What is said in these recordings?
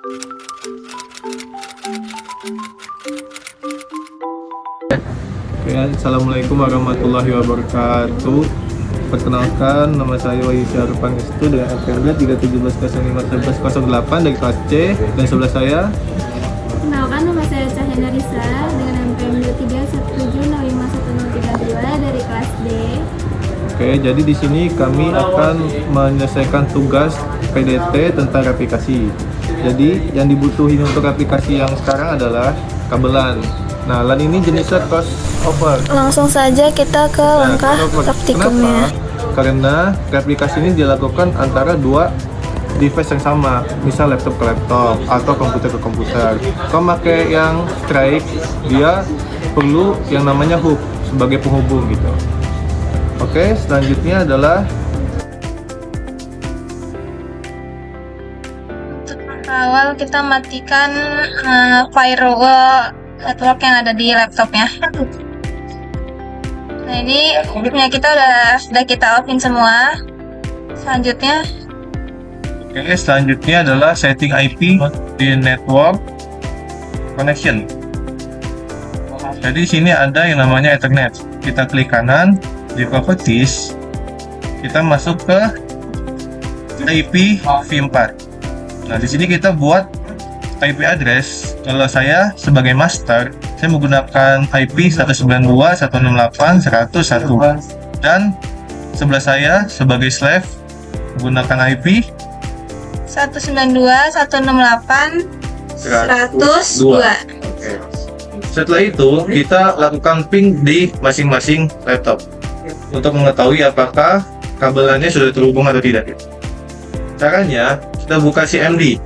Oke, Assalamualaikum warahmatullahi wabarakatuh. Perkenalkan, nama saya Wahyu Syarif Pangestu dengan NPM 317051108 dari kelas C, dan sebelah saya. Kenalkan, nama saya Cahyana Risa dengan NPM 231705132 dari kelas D. Oke, jadi di sini kami akan menyelesaikan tugas PDT tentang aplikasi. Jadi yang dibutuhin untuk aplikasi yang sekarang adalah kabelan. Nah, LAN ini jenisnya crossover. Langsung saja kita ke langkah praktikumnya. Kenapa? Karena aplikasi ini dilakukan antara dua device yang sama, misal laptop ke laptop atau komputer ke komputer. Kalau pakai yang strike, dia perlu yang namanya hook sebagai penghubung gitu. Oke, selanjutnya adalah untuk awal kita matikan firewall network yang ada di laptopnya. Nah, ini punya kita sudah kita offin semua. Selanjutnya adalah setting IP di network connection. Jadi di sini ada yang namanya Ethernet. Kita klik kanan di properties, kita masuk ke IP v4. Nah, di sini kita buat IP address. Kalau saya sebagai master, saya menggunakan IP 192.168.101, dan sebelah saya sebagai slave menggunakan IP 192.168.102. Setelah itu, kita lakukan ping di masing-masing laptop untuk mengetahui apakah kabelannya sudah terhubung atau tidak. Caranya, kita buka CMD.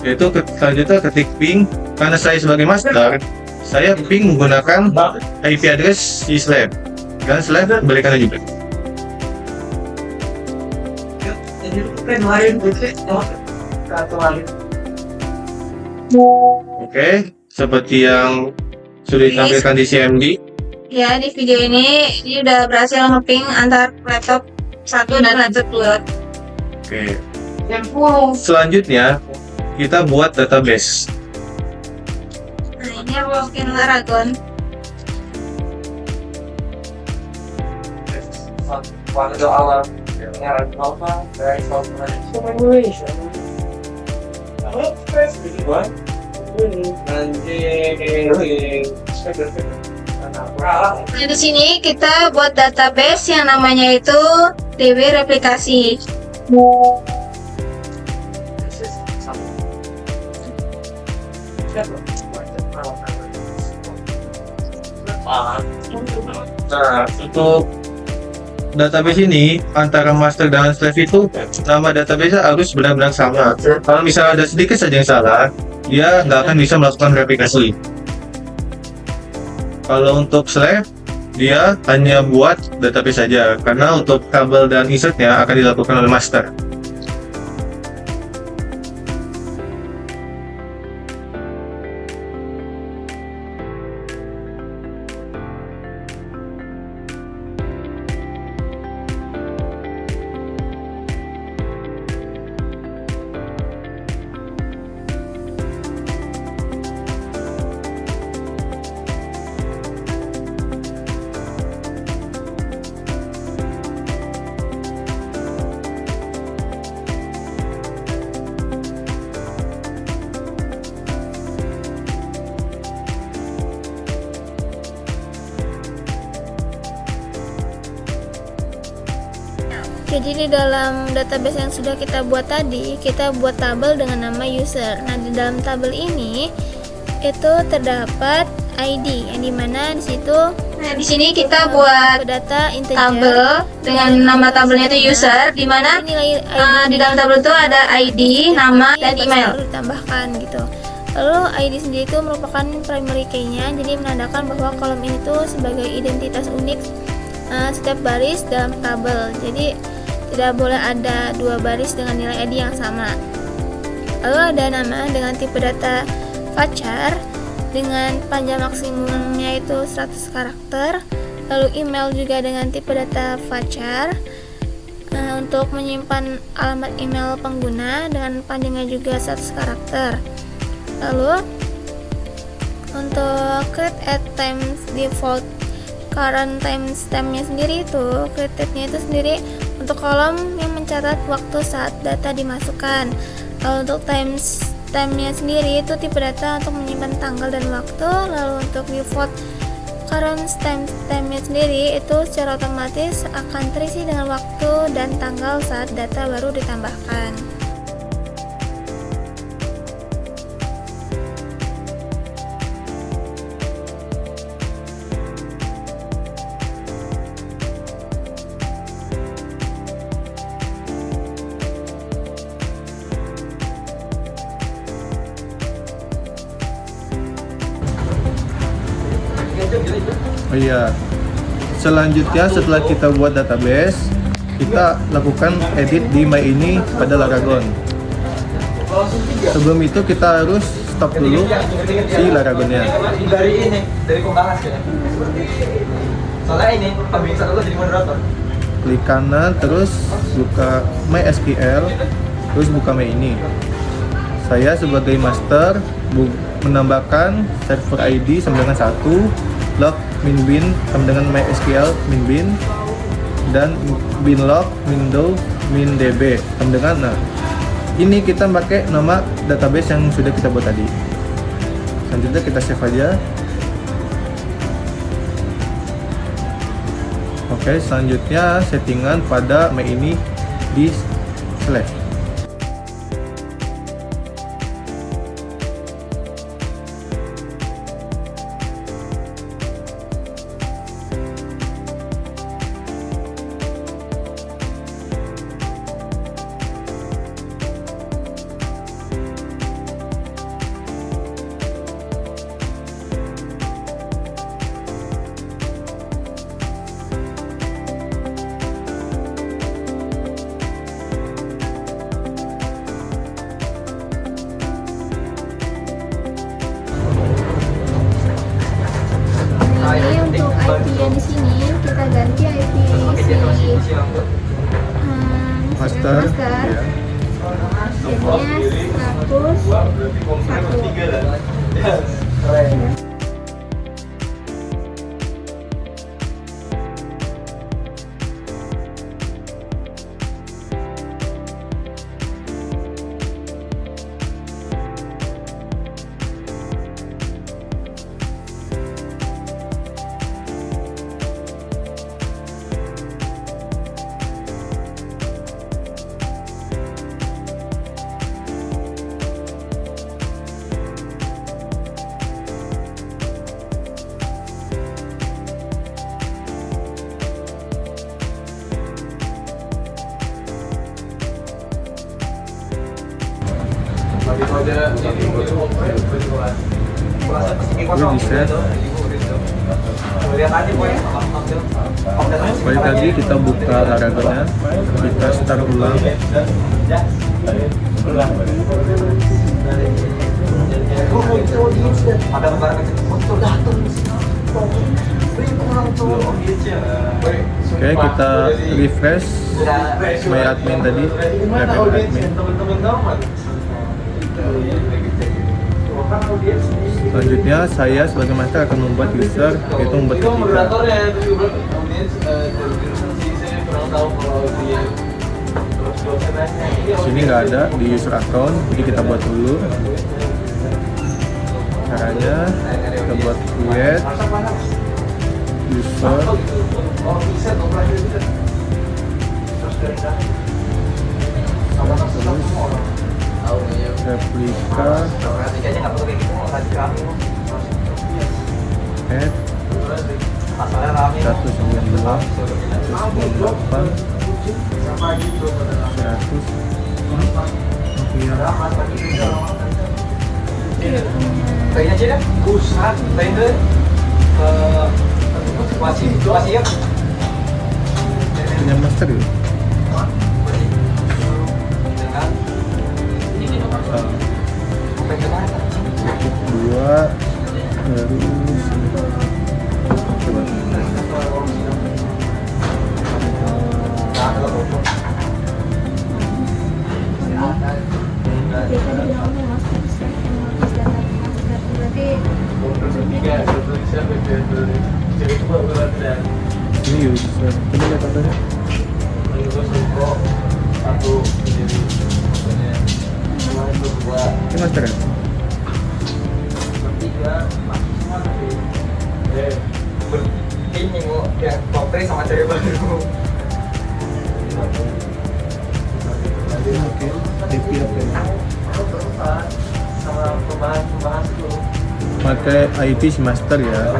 Yaitu selanjutnya ketik ping. Karena saya sebagai master, saya ping menggunakan IP address si slave. Dan slave berikan juga. Oke, seperti yang sudah ditampilkan di CMD. Ya, di video ini udah berhasil nge-ping antar laptop 1 dan laptop 2. Oke. Selanjutnya, kita buat database. Nah, ini aku masukin Laragon. Nah, di sini kita buat database yang namanya itu DB replikasi. Nah, untuk database ini antara master dan slave itu nama database harus benar-benar sama. Kalau misalnya ada sedikit saja yang salah, dia nggak akan bisa melakukan replikasi. Kalau untuk slave, dia hanya buat database saja, karena untuk kabel dan insertnya akan dilakukan oleh master. Jadi di dalam database yang sudah kita buat tadi, kita buat tabel dengan nama user. Nah, di dalam tabel ini itu terdapat ID yang dimana di situ. Nah, di sini kita buat data integer tabel dengan nama tabelnya itu user, di mana nilai di dalam tabel itu ada ID, nama, dan email. Ditambahkan gitu. Lalu ID sendiri itu merupakan primary key-nya, jadi menandakan bahwa kolom ini tuh sebagai identitas unik setiap baris dalam tabel. Jadi tidak boleh ada dua baris dengan nilai ID yang sama. Lalu ada nama dengan tipe data varchar dengan panjang maksimumnya itu 100 karakter. Lalu email juga dengan tipe data varchar untuk menyimpan alamat email pengguna dengan panjangnya juga 100 karakter. Lalu untuk create at times default current timestamp-nya sendiri itu create-nya itu sendiri untuk kolom yang mencatat waktu saat data dimasukkan. Lalu untuk timestamp-nya sendiri itu tipe data untuk menyimpan tanggal dan waktu. Lalu untuk default current timestamp-nya sendiri itu secara otomatis akan terisi dengan waktu dan tanggal saat data baru ditambahkan. Oh iya, selanjutnya setelah kita buat database, kita lakukan edit di My ini pada Laragon. Sebelum itu kita harus stop dulu si Laragonnya. Dari pembalas ya. Soalnya ini pembicaraan dulu jadi moderator. Klik kanan, terus buka MySQL, terus buka My ini. Saya sebagai master menambahkan server ID sama dengan 1, log min-bin sama dengan MySQL min-bin, dan binlog window min-db sama dengan, nah ini kita pakai nama database yang sudah kita buat tadi. Selanjutnya kita save aja. Oke, selanjutnya settingan pada My ini di select. Jadi untuk IP yang di sini kita ganti IP si Master. jadinya 101. Balik lagi kita buka Laragonnya, kita start ulang. Oke, kita refresh My admin tadi, admin. Selanjutnya saya sebagai master akan membuat user, yaitu membuat ketiga. Di sini nggak ada di user account, jadi kita buat dulu. Caranya kita buat create user, replika add 192.168.100. Kayaknya sih kan pusat, tender masih ya. Punya master ya? Dua terus coba biasa dibilang umum master slave yang lepas dan master. Berarti Ini user. Coba lihat tandanya. Ini master ya? Ini mau yang kopre sama cewek baru. Oke. IP apa ya? Sama pembahasan itu. Pakai IP si master ya.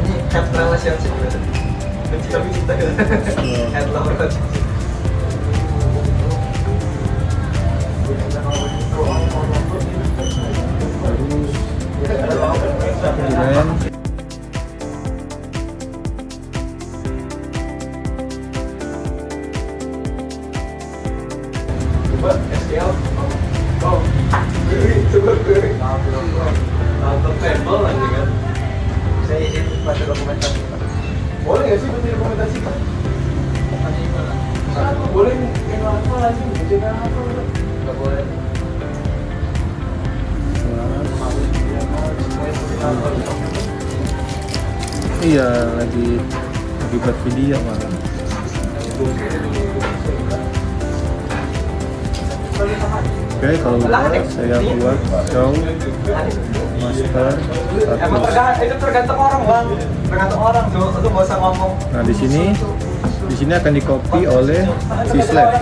Ini head relationship. Benci tapi cinta kan? Head lover relationship. Kemudian Coba SQL. Oh, coba query. Nonton table aja kan. Saya izin baca dokumentasi. Boleh nggak sih baca dokumentasi? Boleh yang apa lagi? Baca apa? Nggak boleh. iya lagi buat video malah. Oke, kalau udah saya buat show master Emang status. itu tergantung orang bang, tergantung orang tuh, lu nggak usah ngomong. Nah di sini akan di copy oleh si slave.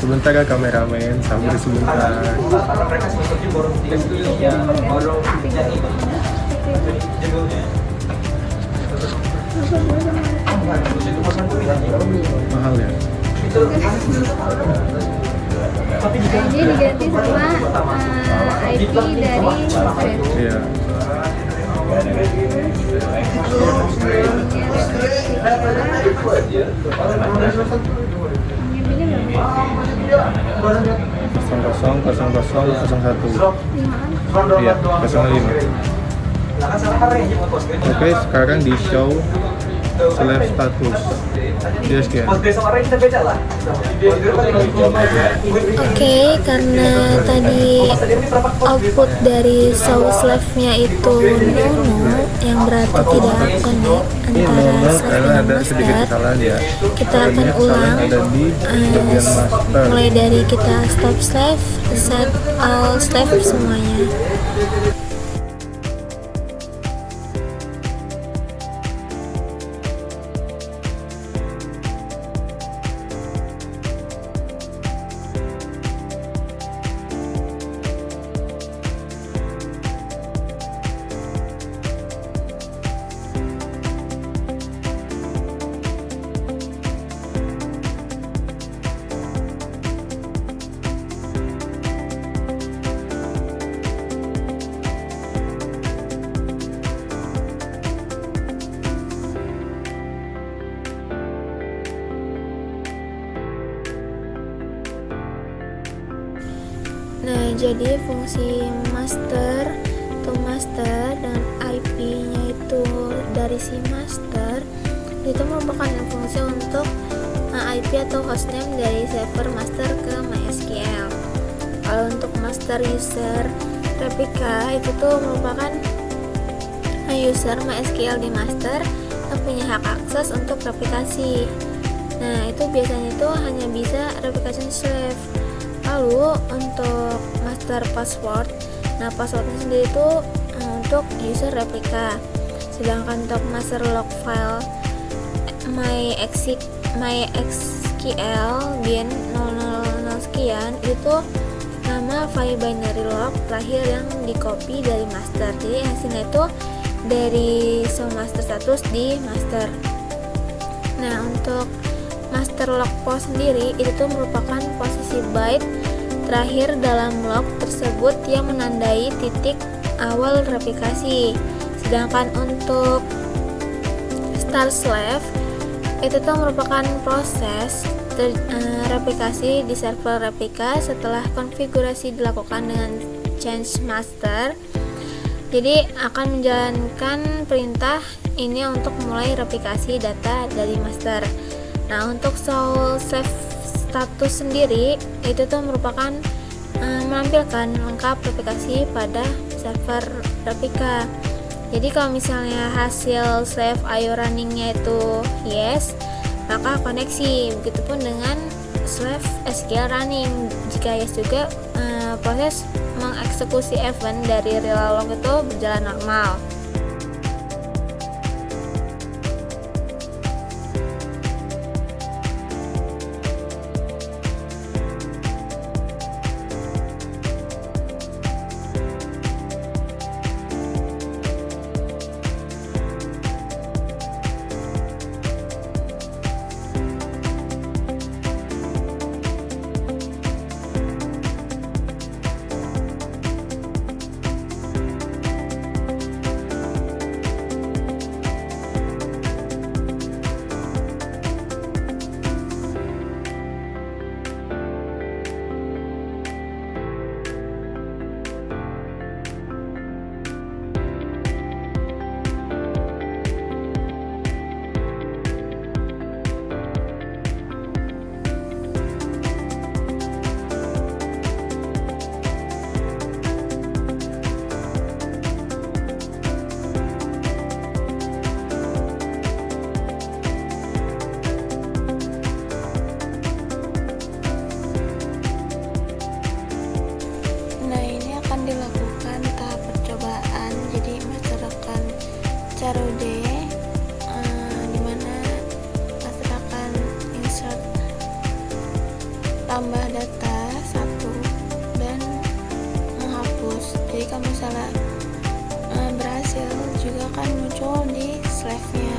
Sebentar ya kameramen, sambil sebentar. Karena mereka sebetulnya baru 3 studio, baru yang ini judulnya. Mahal ya. ID diganti sama IP dari master. Iya. Kosong 0001. Iya, 05. Oke, sekarang di show slave status. Dia sekian. Oke, karena tadi output dari show slave-nya itu nono, yang berarti tidak connect Ini antara nomor slave karena dan ada sedikit master. kesalahan ya. Kita akan Banyak kesalahan ulang ada di bagian master. mulai dari kita stop slave, set all slave semuanya. Nah, jadi fungsi master to master dengan IP-nya itu dari si master itu merupakan fungsi untuk IP atau hostname dari server master ke MySQL. Kalau untuk master user replika itu tuh merupakan user MySQL di master yang punya hak akses untuk replikasi. Nah, itu biasanya itu hanya bisa replication slave. Lalu untuk master password, nah passwordnya sendiri itu untuk user replika. Sedangkan untuk master log file MySQL bin 000 sekian itu nama file binary log terakhir yang di copy dari master. Jadi hasilnya itu dari show master status di master. Nah, untuk master log post sendiri itu tuh merupakan posisi byte terakhir dalam log tersebut yang menandai titik awal replikasi. Sedangkan untuk start slave itu tuh merupakan proses replikasi di server replika setelah konfigurasi dilakukan dengan change master. Jadi akan menjalankan perintah ini untuk mulai replikasi data dari master. Nah, untuk soul save status sendiri itu tuh merupakan menampilkan lengkap replikasi pada server replika. Jadi kalau misalnya hasil save IO runningnya itu yes, maka koneksi. Begitupun dengan save SQL running. Jika yes juga, proses mengeksekusi event dari Relalog itu berjalan normal. Dilakukan tahap percobaan. Jadi master akan carude dimana master akan insert tambah data 1 dan menghapus. Jadi kalau misalnya berhasil juga akan muncul di slave-nya.